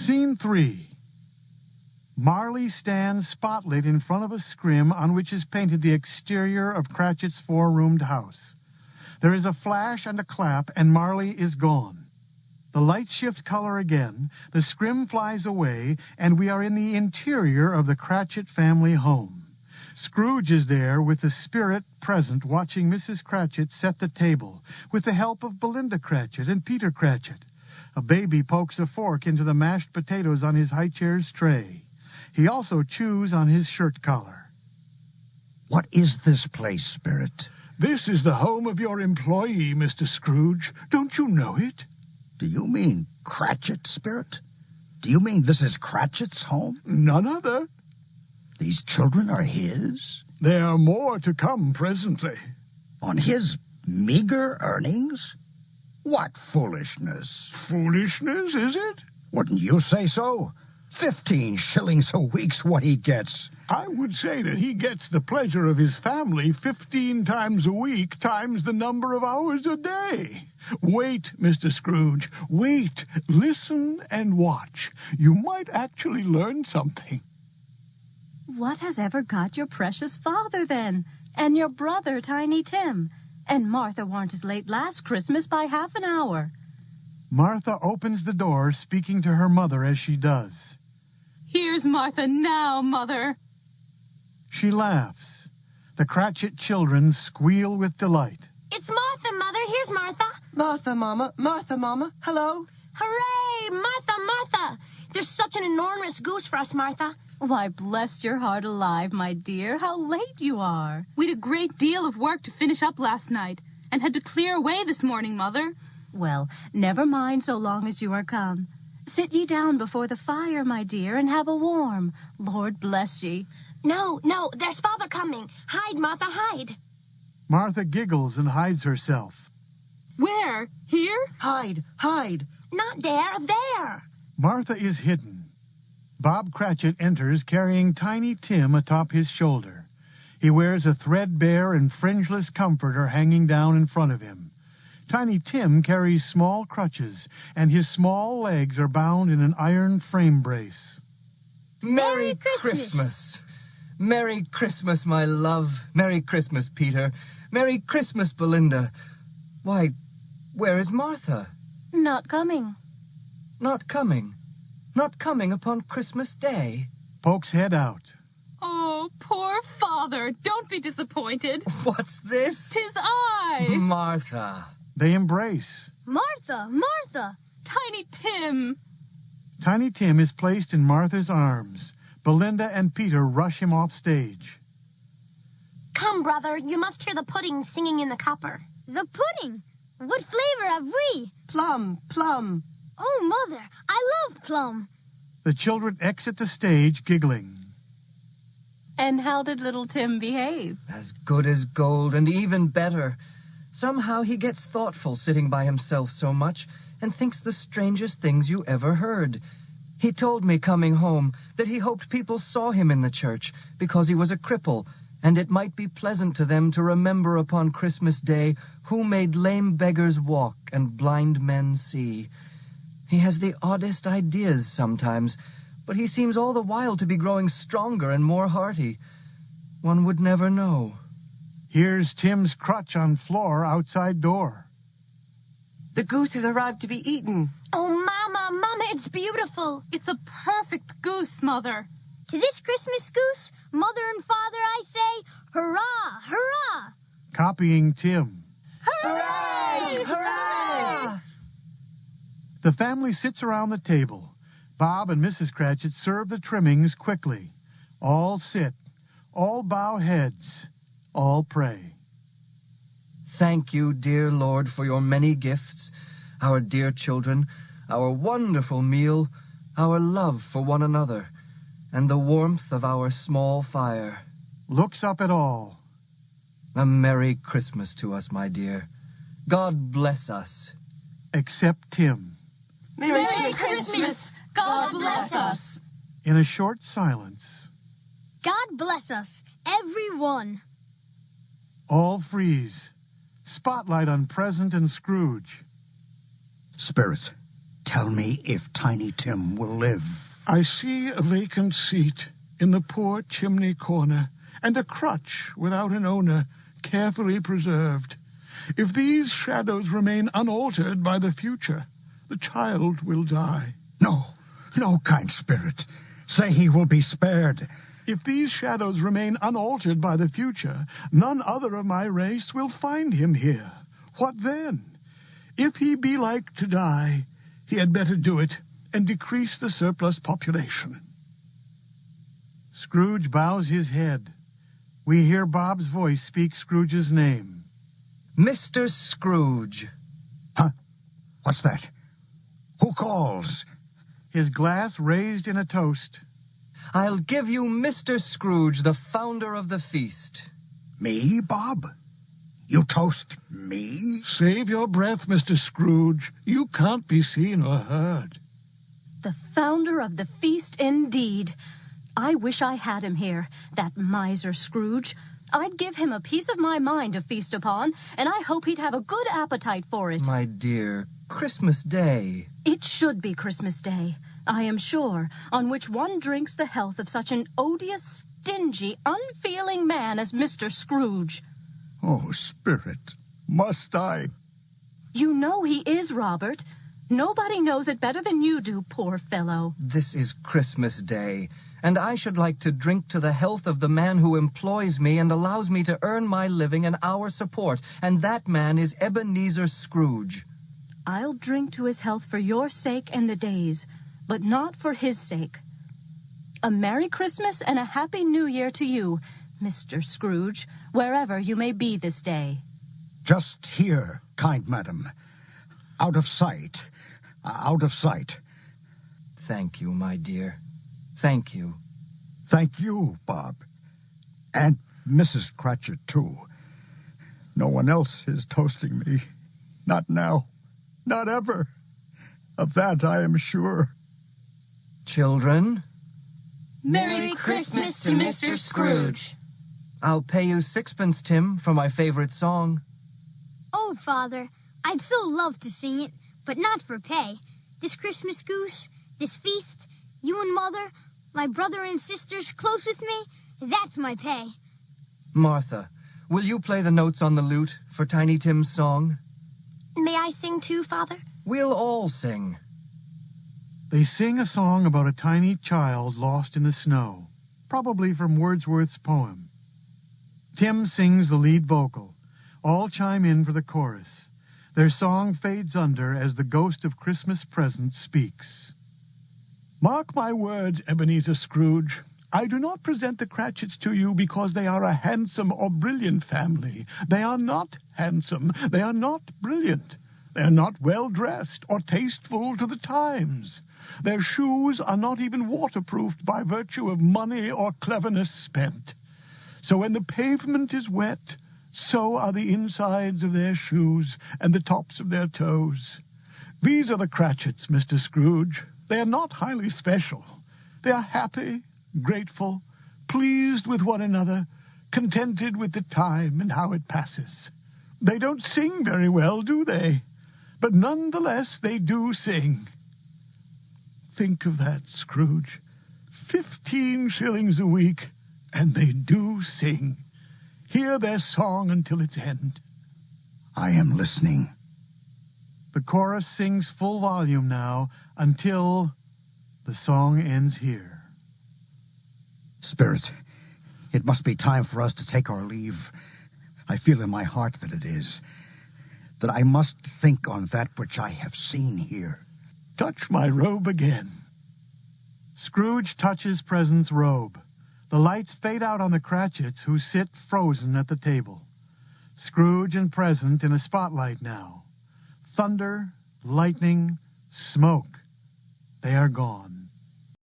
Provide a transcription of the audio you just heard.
Scene 3. Marley stands spotlit in front of a scrim on which is painted the exterior of Cratchit's four-roomed house. There is a flash and a clap, and Marley is gone. The lights shift color again, the scrim flies away, and we are in the interior of the Cratchit family home. Scrooge is there with the spirit present, watching Mrs. Cratchit set the table, with the help of Belinda Cratchit and Peter Cratchit. A baby pokes a fork into the mashed potatoes on his high chair's tray. He also chews on his shirt collar. What is this place, Spirit? This is the home of your employee, Mr. Scrooge. Don't you know it? Do you mean Cratchit, Spirit? Do you mean this is Cratchit's home? None other. These children are his? There are more to come presently. On his meager earnings? What foolishness. Foolishness, is it? Wouldn't you say so? 15 shillings a week's what he gets. I would say that he gets the pleasure of his family 15 times a week times the number of hours a day. Wait, Mr. Scrooge, wait, listen and watch. You might actually learn something. What has ever got your precious father, then? And your brother, Tiny Tim? And Martha warn't as late last Christmas by half an hour. Martha opens the door, speaking to her mother as she does. Here's Martha now, Mother. She laughs. The Cratchit children squeal with delight. It's Martha, Mother. Here's Martha. Martha, Mama. Hello. Hooray! Martha. There's such an enormous goose for us, Martha. Why, bless your heart alive, my dear. How late you are. We'd a great deal of work to finish up last night, and had to clear away this morning, Mother. Well, never mind so long as you are come. Sit ye down before the fire, my dear, and have a warm. Lord bless ye. No, there's Father coming. Hide, Martha, hide. Martha giggles and hides herself. Where? Here? Hide. Not there. Martha is hidden. Bob Cratchit enters carrying Tiny Tim atop his shoulder. He wears a threadbare and fringeless comforter hanging down in front of him. Tiny Tim carries small crutches, and his small legs are bound in an iron frame brace. Merry Christmas! Merry Christmas, my love. Merry Christmas, Peter. Merry Christmas, Belinda. Why, where is Martha? Not coming. Not coming? Not coming upon Christmas Day? Pokes head out. Oh, poor Father. Don't be disappointed. What's this? 'Tis I. Martha. They embrace. Martha! Tiny Tim. Tiny Tim is placed in Martha's arms. Belinda and Peter rush him off stage. Come, brother, you must hear the pudding singing in the copper. The pudding? What flavor have we? Plum. Oh, Mother, I love plum. The children exit the stage giggling. And how did little Tim behave? As good as gold, and even better. Somehow he gets thoughtful sitting by himself so much, and thinks the strangest things you ever heard. He told me coming home that he hoped people saw him in the church because he was a cripple, and it might be pleasant to them to remember upon Christmas Day who made lame beggars walk and blind men see. He has the oddest ideas sometimes, but he seems all the while to be growing stronger and more hearty. One would never know. Here's Tim's crutch on floor outside door. The goose has arrived to be eaten. Oh, Mama, it's beautiful. It's a perfect goose, Mother. To this Christmas goose, Mother and Father, I say, hurrah, hurrah! Copying Tim. Hooray! The family sits around the table. Bob and Mrs. Cratchit serve the trimmings quickly. All sit. All bow heads. All pray. Thank you, dear Lord, for your many gifts, our dear children, our wonderful meal, our love for one another, and the warmth of our small fire. Looks up at all. A Merry Christmas to us, my dear. God bless us. Except Tim. Merry Christmas! God bless us! In a short silence, God bless us, everyone. all freeze. Spotlight on Present and Scrooge. Spirit, Tell me if Tiny Tim will live. I see a vacant seat in the poor chimney corner, and a crutch without an owner, carefully preserved. If these shadows remain unaltered by the future, the child will die. No, kind spirit. Say he will be spared. If these shadows remain unaltered by the future, none other of my race will find him here. What then? If he be like to die, he had better do it and decrease the surplus population. Scrooge bows his head. We hear Bob's voice speak Scrooge's name. Mr. Scrooge. Huh? What's that? Who calls? His glass raised in a toast. I'll give you Mr. Scrooge, the founder of the feast. Me, Bob? You toast me? Save your breath, Mr. Scrooge. You can't be seen or heard. The founder of the feast, indeed. I wish I had him here, that miser Scrooge. I'd give him a piece of my mind to feast upon, and I hope he'd have a good appetite for it. My dear, Christmas Day. It should be Christmas Day, I am sure, on which one drinks the health of such an odious, stingy, unfeeling man as Mr. Scrooge. Oh, Spirit, must I? You know he is, Robert. Nobody knows it better than you do, poor fellow. This is Christmas Day, and I should like to drink to the health of the man who employs me and allows me to earn my living and our support, and that man is Ebenezer Scrooge. I'll drink to his health for your sake and the day's, but not for his sake. A Merry Christmas and a Happy New Year to you, Mr. Scrooge, wherever you may be this day. Just here, kind madam. Out of sight. Out of sight. Thank you, my dear. Thank you. Thank you, Bob. And Mrs. Cratchit, too. No one else is toasting me. Not now. Not ever. Of that I am sure. Children, Merry Christmas to Mr. Scrooge. I'll pay you 6pence, Tim, for my favorite song. Oh, Father, I'd so love to sing it, but not for pay. This Christmas goose, this feast, you and Mother, my brother and sisters close with me, that's my pay. Martha, will you play the notes on the lute for Tiny Tim's song? May I sing too, Father? We'll all sing. They sing a song about a tiny child lost in the snow, probably from Wordsworth's poem. Tim sings the lead vocal. All chime in for the chorus. Their song fades under as the ghost of Christmas present speaks. Mark my words, Ebenezer Scrooge. I do not present the Cratchits to you because they are a handsome or brilliant family. They are not handsome. They are not brilliant. They are not well-dressed or tasteful to the times. Their shoes are not even waterproofed by virtue of money or cleverness spent. So when the pavement is wet, so are the insides of their shoes and the tops of their toes. These are the Cratchits, Mr. Scrooge. They are not highly special. They are happy, grateful, pleased with one another, contented with the time and how it passes. They don't sing very well, do they? But none the less they do sing. Think of that, Scrooge. 15 shillings a week, and they do sing. Hear their song until its end. I am listening. The chorus sings full volume now until the song ends here. Spirit, it must be time for us to take our leave. I feel in my heart that it is. That I must think on that which I have seen here. Touch my robe again. Scrooge touches Present's robe. The lights fade out on the Cratchits, who sit frozen at the table. Scrooge and Present in a spotlight now. Thunder, lightning, smoke. They are gone.